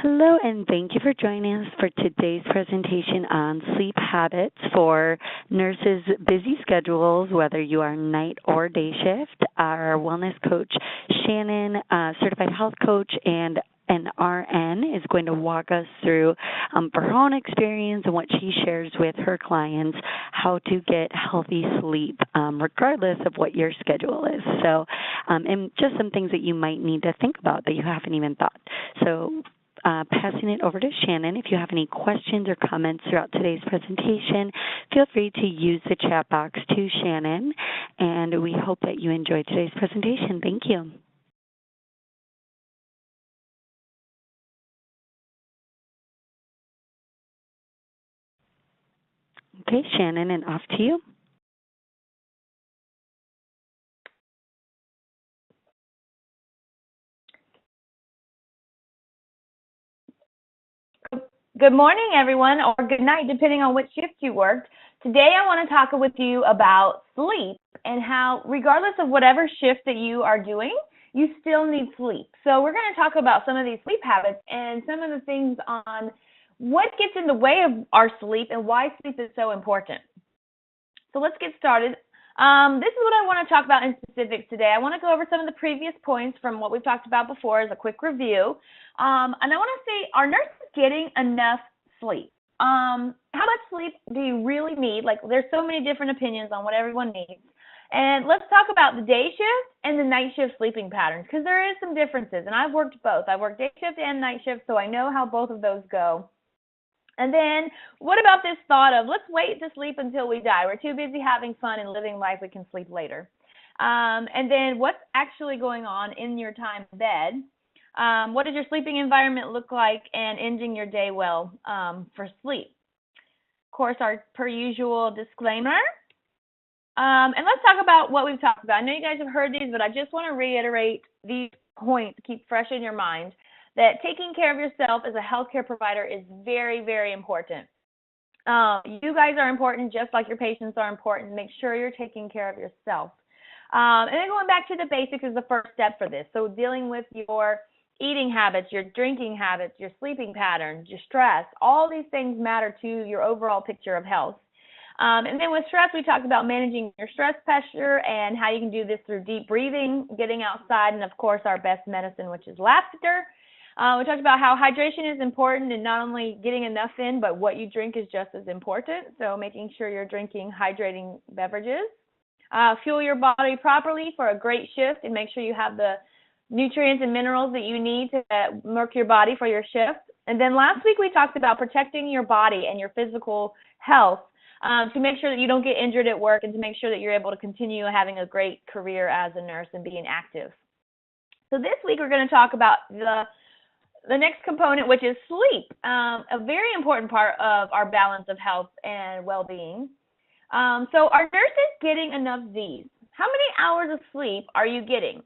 Hello, and thank you for joining us for today's presentation on sleep habits for nurses' busy schedules, whether you are night or day shift. Our wellness coach, Shannon, certified health coach, and an RN is going to walk us through for her own experience and what she shares with her clients, how to get healthy sleep regardless of what your schedule is. So, and just some things that you might need to think about that you haven't even thought. So, passing it over to Shannon. If you have any questions or comments throughout today's presentation, feel free to use the chat box to Shannon, and we hope that you enjoyed today's presentation. Thank you. Okay, Shannon, and off to you. Good morning, everyone, or good night, depending on which shift you worked. Today, I want to talk with you about sleep and how, regardless of whatever shift that you are doing, you still need sleep. So we're going to talk about some of these sleep habits and some of the things on what gets in the way of our sleep and why sleep is so important. So let's get started. This is what I want to talk about in specifics today. I want to go over some of the previous points from what we've talked about before as a quick review. And I want to say, are nurses getting enough sleep? How much sleep do you really need? Like, there's so many different opinions on what everyone needs. And let's talk about the day shift and the night shift sleeping patterns, because there is some differences. And I've worked both. I worked day shift and night shift, so I know how both of those go. And then what about this thought of let's wait to sleep until we die? We're too busy having fun and living life, we can sleep later. And then what's actually going on in your time in bed? What does your sleeping environment look like, and ending your day well for sleep? Of course, our per usual disclaimer. And let's talk about what we've talked about. I know you guys have heard these, but I just want to reiterate these points to keep fresh in your mind, that taking care of yourself as a healthcare provider is very, very important. You guys are important just like your patients are important. Make sure you're taking care of yourself. And then going back to the basics is the first step for this. So dealing with your eating habits, your drinking habits, your sleeping patterns, your stress, all these things matter to your overall picture of health. And then with stress, we talked about managing your stress pressure and how you can do this through deep breathing, getting outside, and of course our best medicine, which is laughter. We talked about how hydration is important, and not only getting enough in, but what you drink is just as important. So making sure you're drinking hydrating beverages. Fuel your body properly for a great shift, and make sure you have the nutrients and minerals that you need to work your body for your shift. And then last week we talked about protecting your body and your physical health to make sure that you don't get injured at work, and to make sure that you're able to continue having a great career as a nurse and being active. So this week we're going to talk about the next component, which is sleep, a very important part of our balance of health and well-being. So are nurses getting enough Zzz? How many hours of sleep are you getting?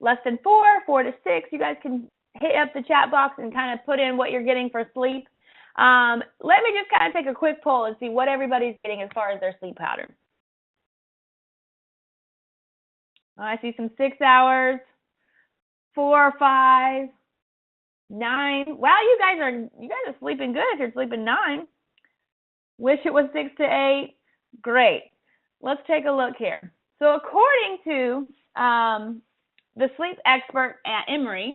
Less than 4, 4 to 6? You guys can hit up the chat box and kind of put in what you're getting for sleep. Let me just kind of take a quick poll and see what everybody's getting as far as their sleep pattern. I see some 6 hours, 4 or 5. 9. Wow, you guys are sleeping good if you're sleeping 9. Wish it was 6 to 8. Great. Let's take a look here. So according to the sleep expert at Emory,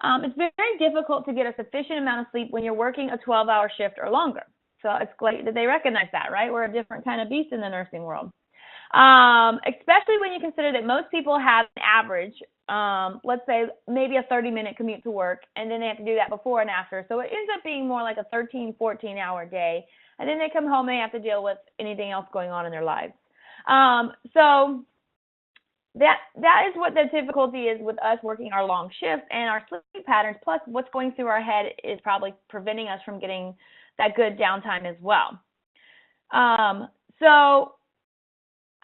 it's very difficult to get a sufficient amount of sleep when you're working a 12-hour shift or longer. So it's great that they recognize that, right? We're a different kind of beast in the nursing world. Especially when you consider that most people have an average, let's say maybe a 30-minute commute to work, and then they have to do that before and after. So it ends up being more like a 13, 14-hour day. And then they come home and they have to deal with anything else going on in their lives. So that is what the difficulty is with us working our long shifts and our sleep patterns, plus what's going through our head is probably preventing us from getting that good downtime as well. So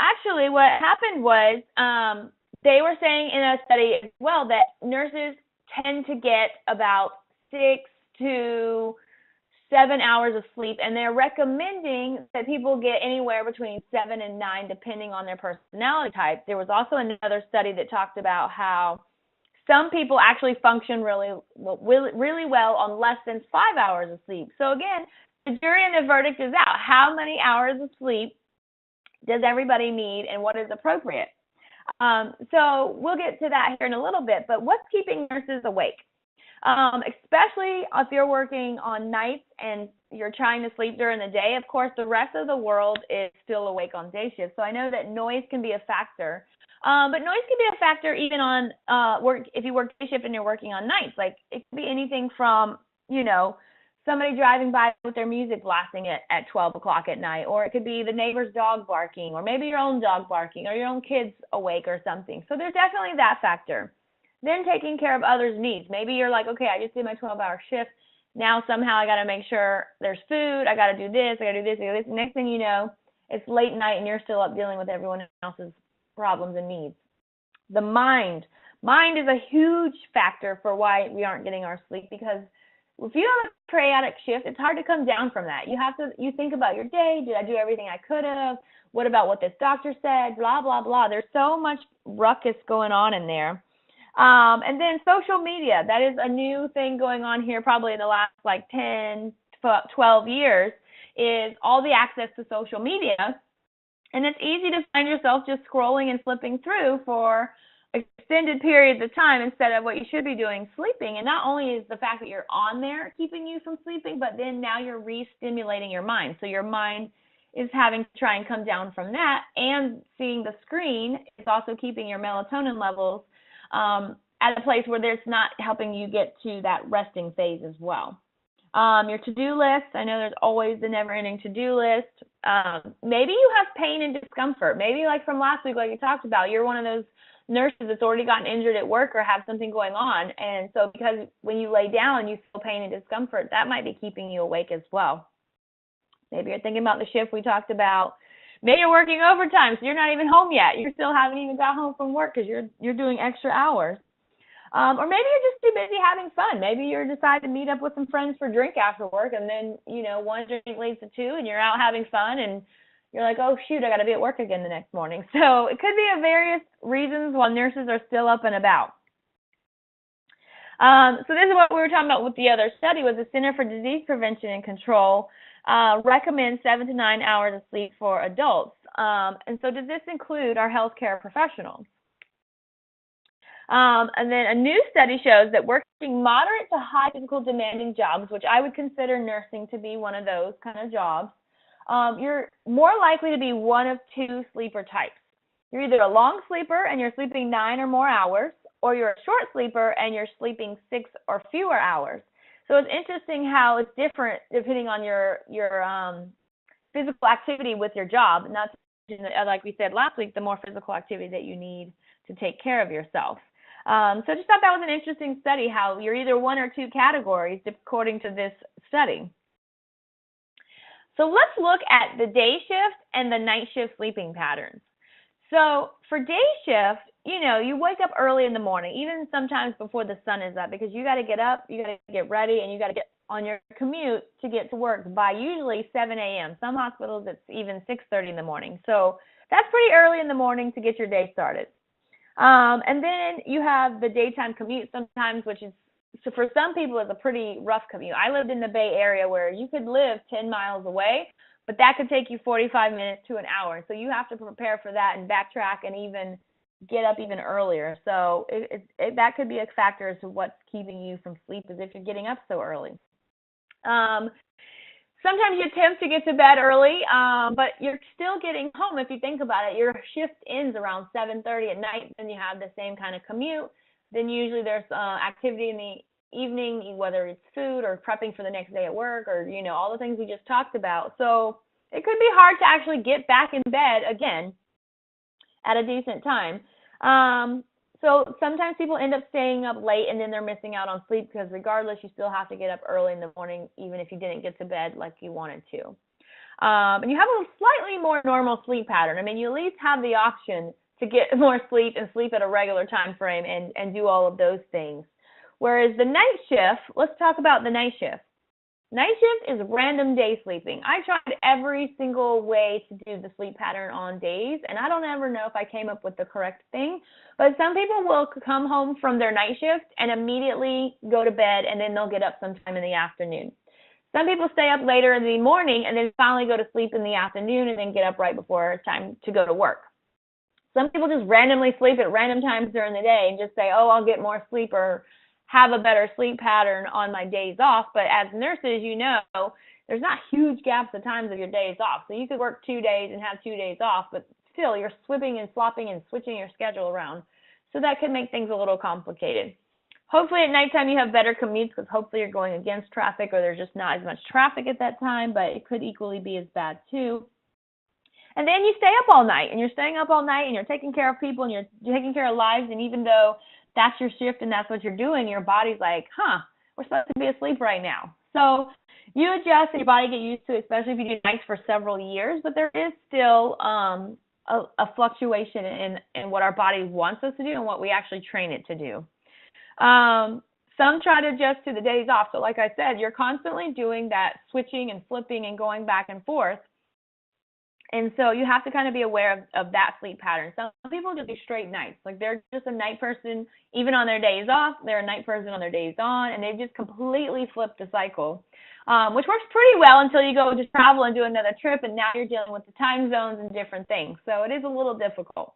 actually what happened was they were saying in a study as well that nurses tend to get about 6 to 7 hours of sleep, and they're recommending that people get anywhere between 7 and 9 depending on their personality type. There was also another study that talked about how some people actually function really well on less than 5 hours of sleep. So again, the jury and the verdict is out. How many hours of sleep does everybody need, and what is appropriate? So we'll get to that here in a little bit, but what's keeping nurses awake? Especially if you're working on nights and you're trying to sleep during the day. Of course, the rest of the world is still awake on day shift. So I know that noise can be a factor. But noise can be a factor even on work if you work day shift and you're working on nights. Like it could be anything from, somebody driving by with their music blasting it at 12 o'clock at night, or it could be the neighbor's dog barking, or maybe your own dog barking, or your own kids awake or something. So there's definitely that factor. Then taking care of others' needs. Maybe you're like, okay, I just did my 12-hour shift. Now somehow I got to make sure there's food. I got to do this. I got to do this. I got to do this. Next thing you know, it's late night and you're still up dealing with everyone else's problems and needs. The mind. Mind is a huge factor for why we aren't getting our sleep, because if you have a periodic shift, it's hard to come down from that. You think about your day. Did I do everything I could have? What about what this doctor said? Blah, blah, blah. There's so much ruckus going on in there. And then social media. That is a new thing going on here probably in the last 10, 12 years, is all the access to social media. And it's easy to find yourself just scrolling and flipping through for extended periods of time instead of what you should be doing, sleeping. And not only is the fact that you're on there keeping you from sleeping, but then now you're re-stimulating your mind. So your mind is having to try and come down from that, and seeing the screen is also keeping your melatonin levels at a place where it's not helping you get to that resting phase as well. Your to-do list, I know there's always the never-ending to-do list. Maybe you have pain and discomfort. Maybe like from last week, like you talked about, you're one of those nurses that's already gotten injured at work or have something going on. And so because when you lay down, you feel pain and discomfort, that might be keeping you awake as well. Maybe you're thinking about the shift we talked about. Maybe you're working overtime, so you're not even home yet. You still haven't even got home from work because you're doing extra hours. Or maybe you're just too busy having fun. Maybe you're deciding to meet up with some friends for a drink after work, and then, one drink leads to two, and you're out having fun, and you're like, oh, shoot, I got to be at work again the next morning. So it could be of various reasons why nurses are still up and about. So this is what we were talking about with the other study, was the Center for Disease Prevention and Control recommends 7 to 9 hours of sleep for adults. And so does this include our healthcare professionals? And then a new study shows that working moderate to high physical demanding jobs, which I would consider nursing to be one of those kind of jobs, you're more likely to be one of two sleeper types. You're either a long sleeper and you're sleeping 9 or more hours, or you're a short sleeper and you're sleeping 6 or fewer hours. So it's interesting how it's different depending on your physical activity with your job. Not like we said last week, the more physical activity that you need to take care of yourself. So I just thought that was an interesting study, how you're either one or two categories according to this study. So let's look at the day shift and the night shift sleeping patterns. So for day shift, you wake up early in the morning, even sometimes before the sun is up, because you got to get up, you got to get ready, and you got to get on your commute to get to work by usually 7 a.m. Some hospitals, it's even 6:30 in the morning. So that's pretty early in the morning to get your day started. And then you have the daytime commute sometimes, which is, so for some people, it's a pretty rough commute. I lived in the Bay Area where you could live 10 miles away, but that could take you 45 minutes to an hour. So you have to prepare for that and backtrack and even get up even earlier. So that could be a factor as to what's keeping you from sleep, is if you're getting up so early. Sometimes you attempt to get to bed early, but you're still getting home. If you think about it, your shift ends around 7:30 at night, and you have the same kind of commute. Then usually there's activity in the evening, whether it's food or prepping for the next day at work, or all the things we just talked about. So it could be hard to actually get back in bed again at a decent time. So sometimes people end up staying up late, and then they're missing out on sleep, because regardless, you still have to get up early in the morning, even if you didn't get to bed like you wanted to. And you have a slightly more normal sleep pattern. I mean, you at least have the option to get more sleep and sleep at a regular time frame and do all of those things. Whereas the night shift, let's talk about the night shift. Night shift is random day sleeping. I tried every single way to do the sleep pattern on days, and I don't ever know if I came up with the correct thing. But some people will come home from their night shift and immediately go to bed, and then they'll get up sometime in the afternoon. Some people stay up later in the morning and then finally go to sleep in the afternoon and then get up right before it's time to go to work. Some people just randomly sleep at random times during the day and just say, oh, I'll get more sleep or have a better sleep pattern on my days off. But as nurses, you know, there's not huge gaps of times of your days off. So you could work 2 days and have 2 days off, but still you're swapping and swapping and switching your schedule around. So that could make things a little complicated. Hopefully at nighttime you have better commutes because hopefully you're going against traffic or there's just not as much traffic at that time, but it could equally be as bad too. And then you stay up all night, and you're staying up all night, and you're taking care of people, and you're taking care of lives, and even though that's your shift and that's what you're doing, your body's like, we're supposed to be asleep right now. So you adjust and your body get used to it, especially if you do nights for several years, but there is still a fluctuation in what our body wants us to do and what we actually train it to do. Some try to adjust to the days off. So like I said, you're constantly doing that switching and flipping and going back and forth. And so you have to kind of be aware of that sleep pattern. Some people just do straight nights. Like they're just a night person, even on their days off. They're a night person on their days on, and they've just completely flipped the cycle, which works pretty well until you go to travel and do another trip, and now you're dealing with the time zones and different things. So it is a little difficult.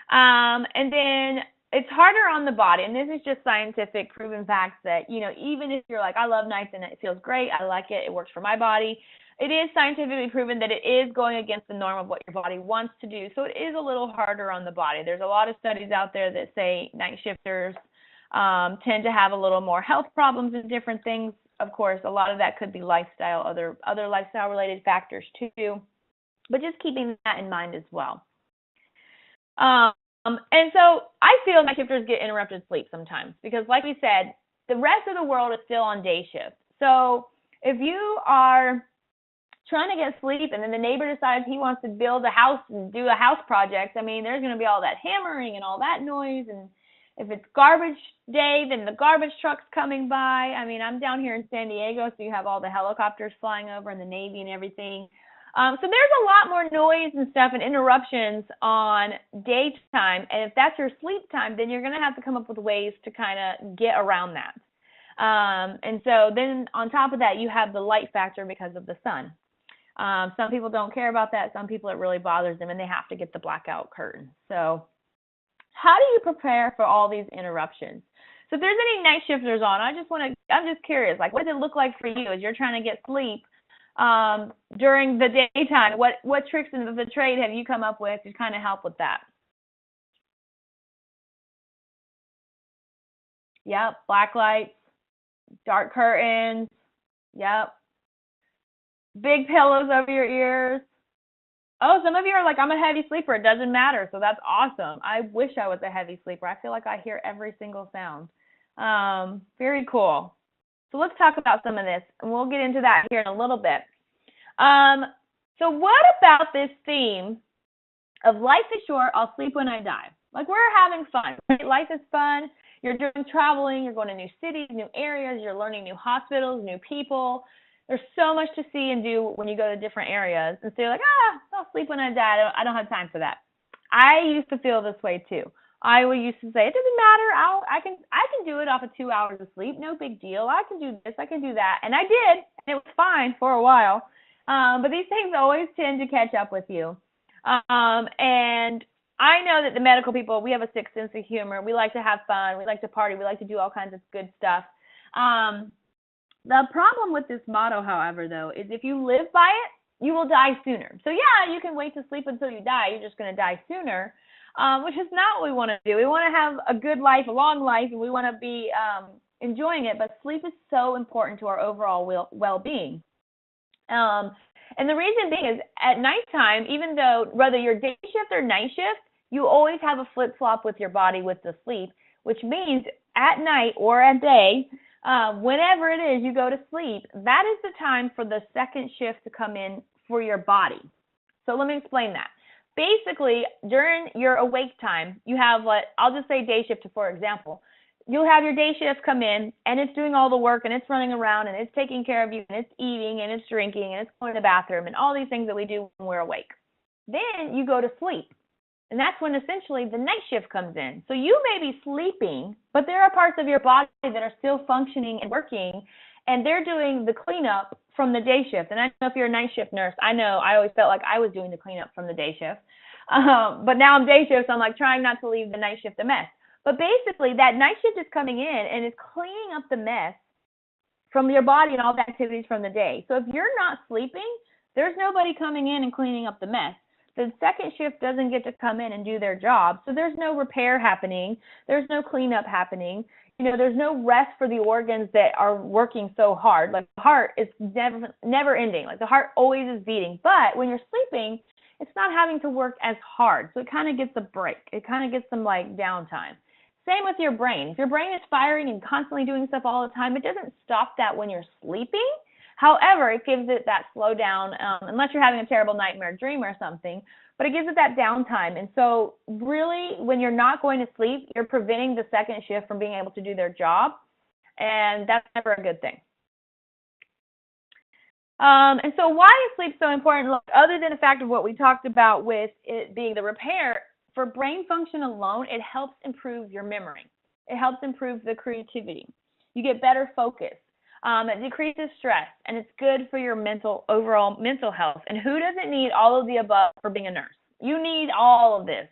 And then it's harder on the body, and this is just scientific proven facts that, you know, even if you're like, I love nights and it feels great, I like it, it works for my body, it is scientifically proven that it is going against the norm of what your body wants to do. So it is a little harder on the body. There's a lot of studies out there that say night shifters tend to have a little more health problems and different things. Of course, a lot of that could be lifestyle, other lifestyle-related factors too. But just keeping that in mind as well. And so I feel night shifters get interrupted sleep sometimes because, like we said, the rest of the world is still on day shift. So if you are trying to get sleep and then the neighbor decides he wants to build a house and do a house project, I mean, there's going to be all that hammering and all that noise. And if it's garbage day, then the garbage truck's coming by. I mean, I'm down here in San Diego, so you have all the helicopters flying over and the Navy and everything. So there's a lot more noise and stuff and interruptions on daytime. And if that's your sleep time, then you're going to have to come up with ways to kind of get around that. And so then on top of that, you have the light factor because of the sun. Some people don't care about that. Some people it really bothers them, and they have to get the blackout curtain. So how do you prepare for all these interruptions? So if there's any night shifters on, I'm just curious, like, what does it look like for you as you're trying to get sleep during the daytime? What tricks of the trade have you come up with to kind of help with that? Yep, black lights, dark curtains. Yep. Big pillows over your ears. Oh, some of you are like, I'm a heavy sleeper. It doesn't matter. So that's awesome. I wish I was a heavy sleeper. I feel like I hear every single sound. Very cool. So let's talk about some of this, and we'll get into that here in a little bit. So what about this theme of life is short, I'll sleep when I die? Like, we're having fun, right? Life is fun. You're doing traveling. You're going to new cities, new areas. You're learning new hospitals, new people. There's so much to see and do when you go to different areas. And so you're like, I'll sleep when I die. I don't have time for that. I used to feel this way too. I used to say, it doesn't matter. I can do it off of 2 hours of sleep. No big deal. I can do this. I can do that. And I did. And it was fine for a while. But these things always tend to catch up with you. And I know that the medical people, we have a sixth sense of humor. We like to have fun. We like to party. We like to do all kinds of good stuff. The problem with this motto, however, though, is if you live by it, you will die sooner. So yeah, you can wait to sleep until you die. You're just going to die sooner, which is not what we want to do. We want to have a good life, a long life, and we want to be enjoying it. But sleep is so important to our overall well-being. And the reason being is at nighttime, even though whether you're day shift or night shift, you always have a flip-flop with your body with the sleep, which means at night or at day, whenever it is you go to sleep, that is the time for the second shift to come in for your body. So let me explain that. Basically, during your awake time, you have I'll just say day shift for example. you'll have your day shift come in, and it's doing all the work, and it's running around, and it's taking care of you, and it's eating, and it's drinking, and it's going to the bathroom, and all these things that we do when we're awake. Then you go to sleep, and that's when essentially the night shift comes in. So you may be sleeping, but there are parts of your body that are still functioning and working, and they're doing the cleanup from the day shift. And I don't know if you're a night shift nurse. I know I always felt like I was doing the cleanup from the day shift. But now I'm day shift, so I'm like trying not to leave the night shift a mess. But basically, that night shift is coming in and is cleaning up the mess from your body and all the activities from the day. So if you're not sleeping, there's nobody coming in and cleaning up the mess. The second shift doesn't get to come in and do their job. So there's no repair happening. There's no cleanup happening. There's no rest for the organs that are working so hard. Like the heart is never ending. Like the heart always is beating. But when you're sleeping, it's not having to work as hard. So it kind of gets a break. It kind of gets some like downtime. Same with your brain. If your brain is firing and constantly doing stuff all the time, it doesn't stop that when you're sleeping. However, it gives it that slowdown, unless you're having a terrible nightmare dream or something, but it gives it that downtime. And so really, when you're not going to sleep, you're preventing the second shift from being able to do their job, and that's never a good thing. And so why is sleep so important? Look, other than the fact of what we talked about with it being the repair, for brain function alone, it helps improve your memory. It helps improve the creativity. You get better focus. It decreases stress, and it's good for your overall mental health. And who doesn't need all of the above for being a nurse? You need all of this,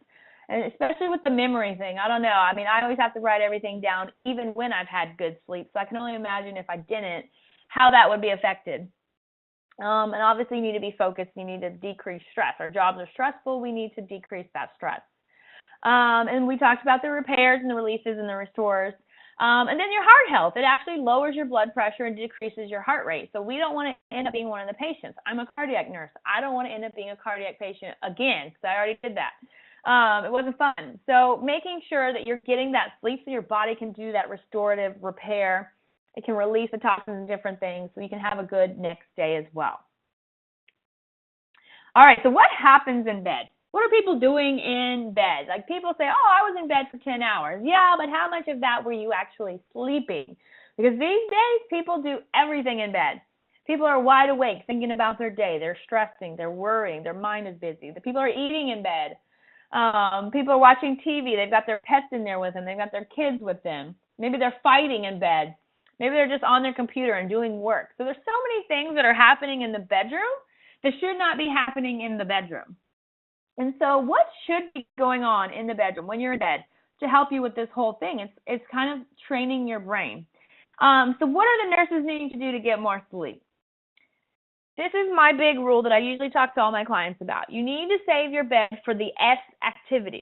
and especially with the memory thing. I don't know. I mean, I always have to write everything down, even when I've had good sleep. So I can only imagine if I didn't, how that would be affected. And obviously, you need to be focused. You need to decrease stress. Our jobs are stressful. We need to decrease that stress. And we talked about the repairs and the releases and the restores. And then your heart health. It actually lowers your blood pressure and decreases your heart rate. So we don't want to end up being one of the patients. I'm a cardiac nurse. I don't want to end up being a cardiac patient again because I already did that. It wasn't fun. So making sure that you're getting that sleep so your body can do that restorative repair. It can release the toxins and different things so you can have a good next day as well. All right, so what happens in bed? What are people doing in bed? Like people say, oh, I was in bed for 10 hours. Yeah, but how much of that were you actually sleeping? Because these days, people do everything in bed. People are wide awake thinking about their day. They're stressing. They're worrying. Their mind is busy. The people are eating in bed. People are watching TV. They've got their pets in there with them. They've got their kids with them. Maybe they're fighting in bed. Maybe they're just on their computer and doing work. So there's so many things that are happening in the bedroom that should not be happening in the bedroom. And so what should be going on in the bedroom when you're in bed to help you with this whole thing? It's kind of training your brain. So what are the nurses needing to do to get more sleep? This is my big rule that I usually talk to all my clients about. You need to save your bed for the S activities.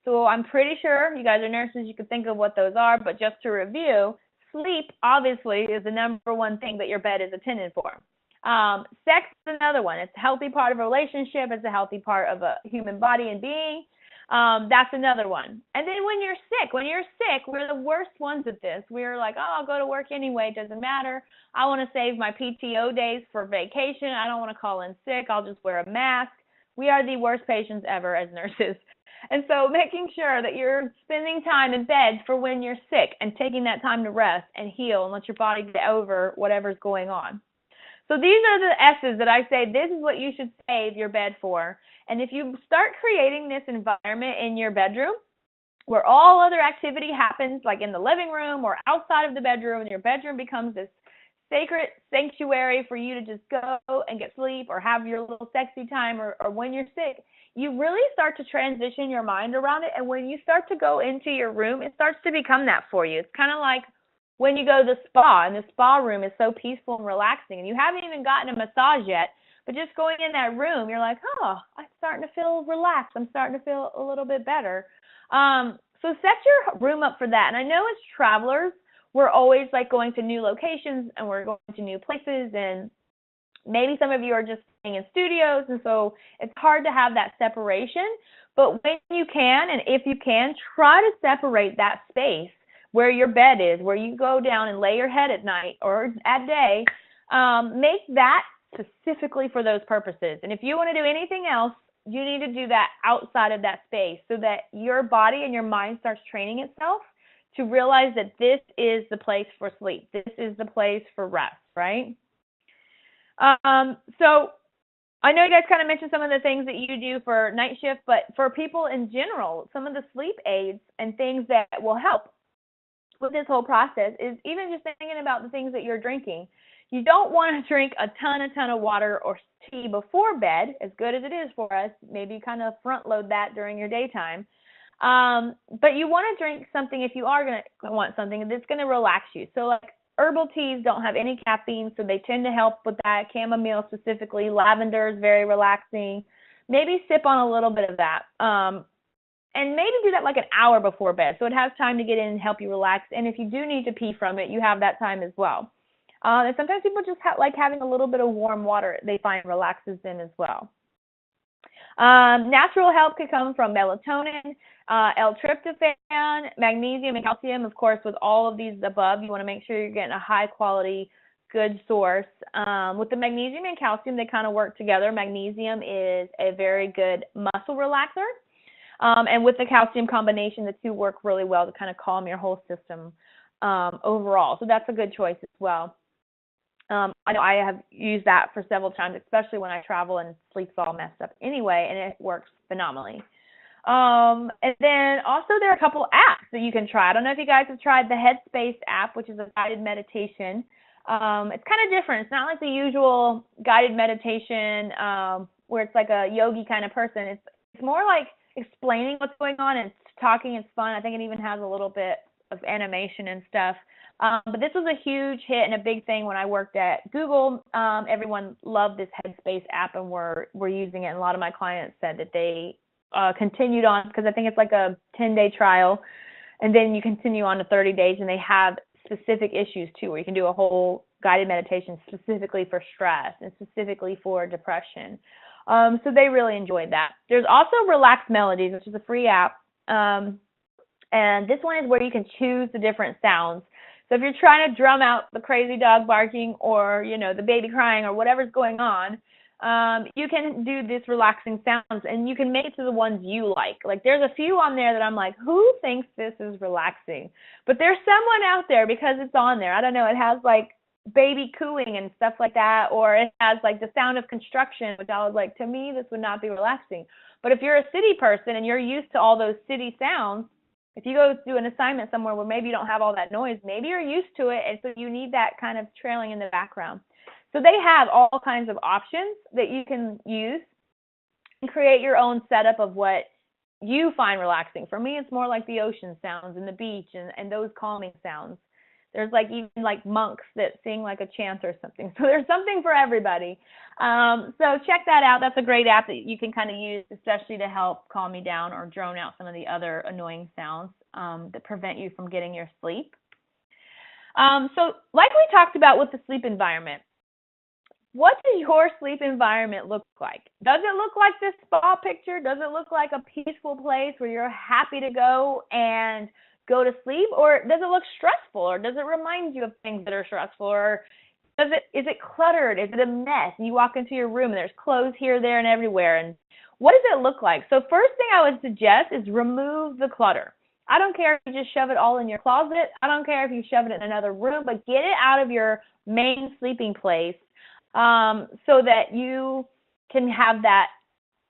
So I'm pretty sure you guys are nurses, you can think of what those are, but just to review, sleep obviously is the number one thing that your bed is intended for. Sex is another one. It's a healthy part of a relationship. It's a healthy part of a human body and being. That's another one. And then when you're sick, we're the worst ones at this. We're like, oh, I'll go to work anyway. It doesn't matter. I want to save my PTO days for vacation. I don't want to call in sick. I'll just wear a mask. We are the worst patients ever as nurses. And so making sure that you're spending time in bed for when you're sick and taking that time to rest and heal and let your body get over whatever's going on. So these are the S's that I say this is what you should save your bed for. And if you start creating this environment in your bedroom where all other activity happens, like in the living room or outside of the bedroom, and your bedroom becomes this sacred sanctuary for you to just go and get sleep or have your little sexy time or when you're sick, you really start to transition your mind around it. And when you start to go into your room, it starts to become that for you. It's kind of like when you go to the spa, and the spa room is so peaceful and relaxing, and you haven't even gotten a massage yet, but just going in that room, you're like, oh, I'm starting to feel relaxed. I'm starting to feel a little bit better. So set your room up for that. And I know as travelers, we're always like going to new locations and we're going to new places, and maybe some of you are just staying in studios, and so it's hard to have that separation. But when you can, and if you can, try to separate that space where your bed is, where you go down and lay your head at night or at day. Make that specifically for those purposes. And if you want to do anything else, you need to do that outside of that space so that your body and your mind starts training itself to realize that this is the place for sleep. This is the place for rest, right? So I know you guys kind of mentioned some of the things that you do for night shift, but for people in general, some of the sleep aids and things that will help with this whole process is even just thinking about the things that you're drinking. You don't want to drink a ton of water or tea before bed, as good as it is for us. Maybe kind of front load that during your daytime. But you want to drink something, if you are going to want something that's going to relax you. So like herbal teas don't have any caffeine, so they tend to help with that. Chamomile specifically, lavender is very relaxing. Maybe sip on a little bit of that. And maybe do that like an hour before bed, so it has time to get in and help you relax. And if you do need to pee from it, you have that time as well. And sometimes people just like having a little bit of warm water they find relaxes them as well. Natural help could come from melatonin, L-tryptophan, magnesium, and calcium. Of course, with all of these above, you want to make sure you're getting a high-quality, good source. With the magnesium and calcium, they kind of work together. Magnesium is a very good muscle relaxer. And with the calcium combination, the two work really well to kind of calm your whole system overall. So that's a good choice as well. I know I have used that for several times, especially when I travel and sleep's all messed up anyway, and it works phenomenally. And then also there are a couple apps that you can try. I don't know if you guys have tried the Headspace app, which is a guided meditation. It's kind of different. It's not like the usual guided meditation where it's like a yogi kind of person. It's more like explaining what's going on and talking. It's fun. I think it even has a little bit of animation and stuff. But this was a huge hit and a big thing when I worked at Google. Everyone loved this Headspace app and were using it. And a lot of my clients said that they continued on, because I think it's like a 10-day trial, and then you continue on to 30 days, and they have specific issues too, where you can do a whole guided meditation specifically for stress and specifically for depression. So they really enjoyed that. There's also Relax Melodies, which is a free app. And this one is where you can choose the different sounds. So if you're trying to drum out the crazy dog barking or, the baby crying or whatever's going on, you can do this relaxing sounds, and you can make it to the ones you like. Like there's a few on there that I'm like, who thinks this is relaxing? But there's someone out there because it's on there. I don't know. It has like baby cooing and stuff like that, or it has like the sound of construction, which I was like, to me, this would not be relaxing. But if you're a city person and you're used to all those city sounds, if you go do an assignment somewhere where maybe you don't have all that noise, maybe you're used to it, and so you need that kind of trailing in the background. So they have all kinds of options that you can use and create your own setup of what you find relaxing. For me, it's more like the ocean sounds and the beach and those calming sounds. There's like even like monks that sing like a chant or something. So there's something for everybody. So check that out. That's a great app that you can kind of use, especially to help calm you down or drone out some of the other annoying sounds that prevent you from getting your sleep. So like we talked about with the sleep environment, what does your sleep environment look like? Does it look like this spa picture? Does it look like a peaceful place where you're happy to go and go to sleep, or does it look stressful, or does it remind you of things that are stressful, or is it cluttered? Is it a mess? And you walk into your room and there's clothes here, there, and everywhere. And what does it look like? So first thing I would suggest is remove the clutter. I don't care if you just shove it all in your closet. I don't care if you shove it in another room, but get it out of your main sleeping place so that you can have that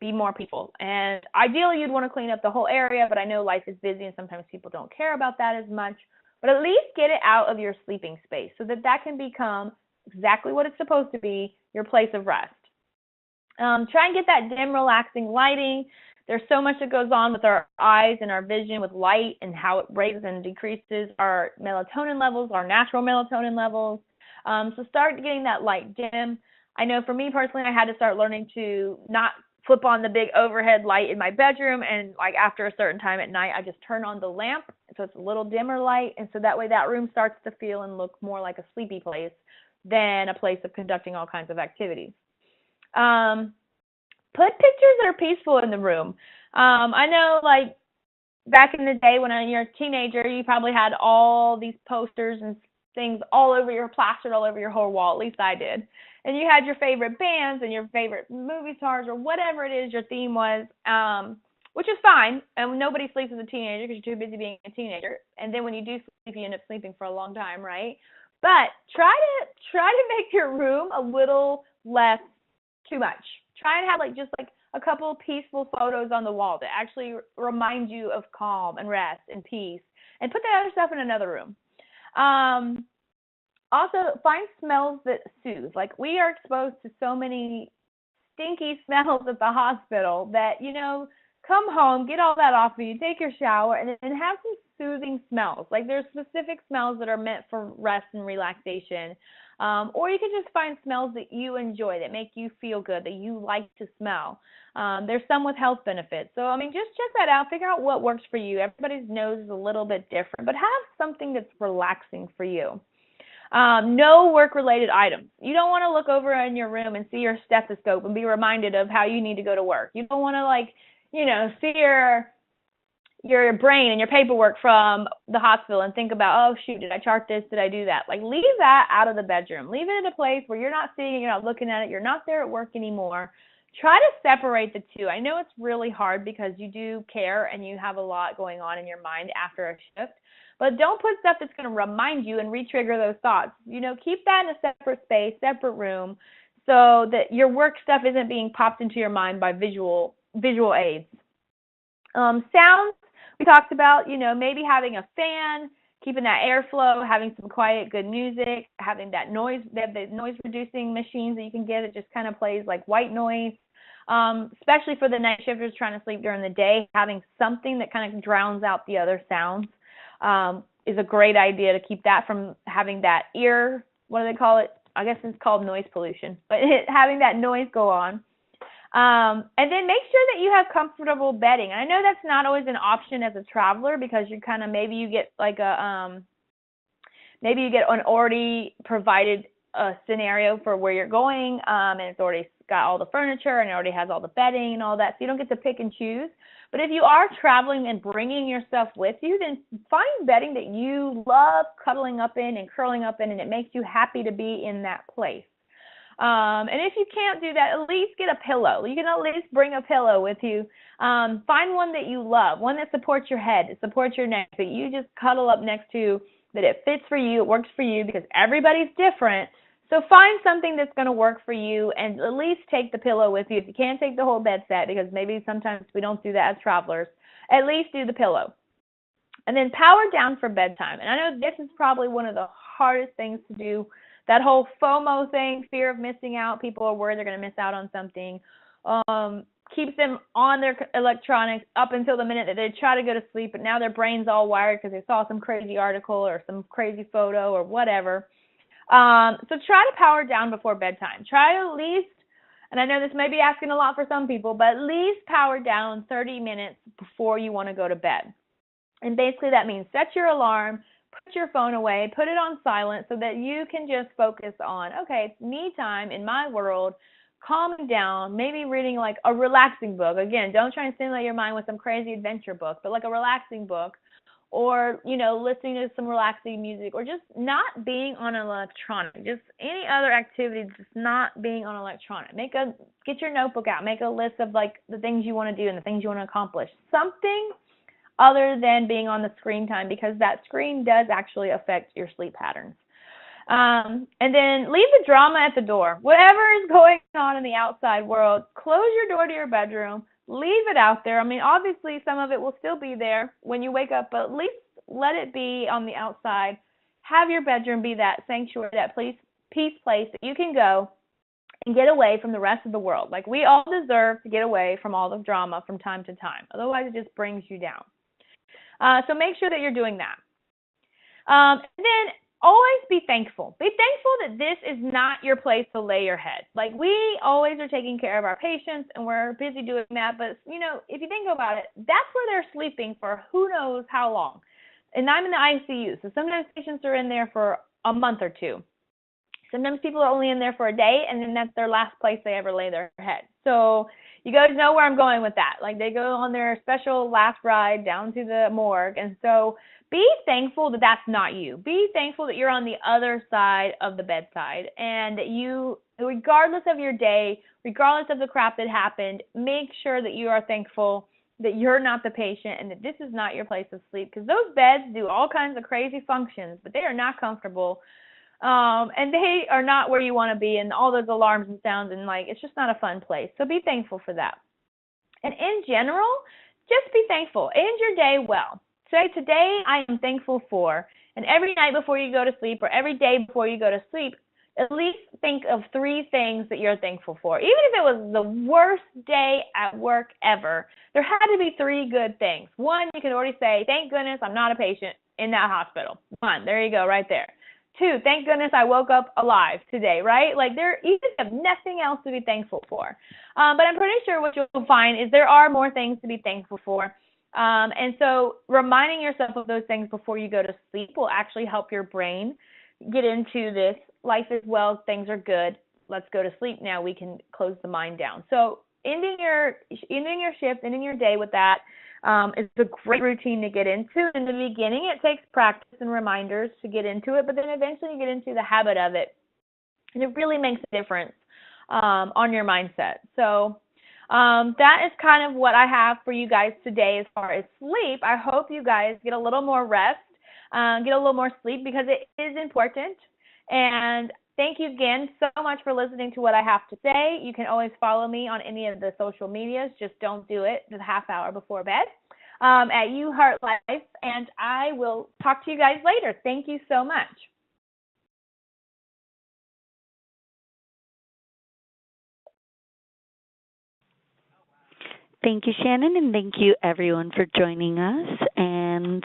be more peaceful. And ideally, you'd want to clean up the whole area, but I know life is busy and sometimes people don't care about that as much. But at least get it out of your sleeping space so that that can become exactly what it's supposed to be, your place of rest. Try and get that dim, relaxing lighting. There's so much that goes on with our eyes and our vision with light and how it raises and decreases our melatonin levels, our natural melatonin levels. So start getting that light dim. I know for me personally, I had to start learning to not flip on the big overhead light in my bedroom, and like after a certain time at night, I just turn on the lamp so it's a little dimmer light, and so that way that room starts to feel and look more like a sleepy place than a place of conducting all kinds of activities. Put pictures that are peaceful in the room. I know like back in the day when you're a teenager, you probably had all these posters and things plastered all over your whole wall. At least I did. And you had your favorite bands and your favorite movie stars or whatever it is your theme was. which is fine. And nobody sleeps as a teenager because you're too busy being a teenager. And then when you do sleep, you end up sleeping for a long time, right? But try to make your room a little less too much. Try and have just a couple peaceful photos on the wall that actually remind you of calm and rest and peace. And put that other stuff in another room. Also, find smells that soothe. We are exposed to so many stinky smells at the hospital that, come home, get all that off of you, take your shower, and then have some soothing smells. There's specific smells that are meant for rest and relaxation. Or you can just find smells that you enjoy, that make you feel good, that you like to smell. There's some with health benefits. So, just check that out. Figure out what works for you. Everybody's nose is a little bit different, but have something that's relaxing for you. No work-related items. You don't want to look over in your room and see your stethoscope and be reminded of how you need to go to work. You don't want to, see your brain and your paperwork from the hospital and think about, oh, shoot, did I chart this? Did I do that? Leave that out of the bedroom. Leave it in a place where you're not seeing it, you're not looking at it, you're not there at work anymore. Try to separate the two. I know it's really hard because you do care and you have a lot going on in your mind after a shift, but don't put stuff that's going to remind you and re-trigger those thoughts. Keep that in a separate space, separate room, so that your work stuff isn't being popped into your mind by visual aids. Sounds, we talked about, maybe having a fan, keeping that airflow, having some quiet, good music, having that noise. They have the noise-reducing machines that you can get. It just kind of plays like white noise. Especially for the night shifters trying to sleep during the day, having something that kind of drowns out the other sounds is a great idea to keep that from having that ear, what do they call it? I guess it's called noise pollution, but having that noise go on. And then make sure that you have comfortable bedding. And I know that's not always an option as a traveler because you're kind of, maybe you get an already provided scenario for where you're going, and it's already got all the furniture and it already has all the bedding and all that, so you don't get to pick and choose. But if you are traveling and bringing your stuff with you, then find bedding that you love cuddling up in and curling up in, and it makes you happy to be in that place. And if you can't do that, at least get a pillow. You can at least bring a pillow with you. Find one that you love, one that supports your head, that supports your neck, that you just cuddle up next to, that it fits for you, it works for you, because everybody's different. So find something that's going to work for you, and at least take the pillow with you. If you can't take the whole bed set, because maybe sometimes we don't do that as travelers, at least do the pillow. And then power down for bedtime. And I know this is probably one of the hardest things to do. That whole FOMO thing, fear of missing out. People are worried they're going to miss out on something. Keeps them on their electronics up until the minute that they try to go to sleep, but now their brain's all wired because they saw some crazy article or some crazy photo or whatever. So try to power down before bedtime. Try at least, and I know this may be asking a lot for some people, but at least power down 30 minutes before you want to go to bed. And basically that means set your alarm, put your phone away, put it on silent so that you can just focus on, okay, it's me time in my world, calming down, maybe reading like a relaxing book. Again, don't try and stimulate your mind with some crazy adventure book, but like a relaxing book, or, listening to some relaxing music, or just not being on electronic, just any other activity, just not being on electronic. Get your notebook out, make a list of like the things you want to do and the things you want to accomplish. Something other than being on the screen time, because that screen does actually affect your sleep patterns. And then leave the drama at the door. Whatever is going on in the outside world, close your door to your bedroom. Leave it out there. Obviously, some of it will still be there when you wake up, but at least let it be on the outside. Have your bedroom be that sanctuary, that peace place that you can go and get away from the rest of the world. Like, we all deserve to get away from all the drama from time to time. Otherwise, it just brings you down. So make sure that you're doing that. And then always be thankful. Be thankful that this is not your place to lay your head. Like, we always are taking care of our patients, and we're busy doing that. But, if you think about it, that's where they're sleeping for who knows how long. And I'm in the ICU, so sometimes patients are in there for a month or two. Sometimes people are only in there for a day, and then that's their last place they ever lay their head. So you guys know where I'm going with that. Like, they go on their special last ride down to the morgue. And so be thankful that that's not you. Be thankful that you're on the other side of the bedside, and that you, regardless of your day, regardless of the crap that happened, make sure that you are thankful that you're not the patient and that this is not your place of sleep, because those beds do all kinds of crazy functions, but they are not comfortable. And they are not where you want to be, and all those alarms and sounds, and like, it's just not a fun place. So be thankful for that. And in general, just be thankful. End your day well. Say, today I am thankful for, and every night before you go to sleep or every day before you go to sleep, at least think of 3 things that you're thankful for. Even if it was the worst day at work ever, there had to be 3 good things. 1, you can already say, thank goodness I'm not a patient in that hospital. 1, there you go, right there. 2, thank goodness I woke up alive today, right? Like, there, even if you have nothing else to be thankful for. But I'm pretty sure what you'll find is there are more things to be thankful for. And so reminding yourself of those things before you go to sleep will actually help your brain get into this, life is well, things are good, let's go to sleep now, we can close the mind down. So ending your shift, ending your day with that is a great routine to get into. In the beginning, it takes practice and reminders to get into it, but then eventually you get into the habit of it, and it really makes a difference on your mindset. So that is kind of what I have for you guys today as far as sleep. I hope you guys get a little more rest, get a little more sleep, because it is important. And thank you again so much for listening to what I have to say. You can always follow me on any of the social medias. Just don't do it the half hour before bed at You Heart Life. And I will talk to you guys later. Thank you so much. Thank you, Shannon, and thank you, everyone, for joining us. And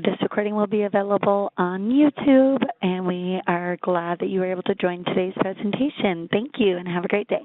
this recording will be available on YouTube, and we are glad that you were able to join today's presentation. Thank you, and have a great day.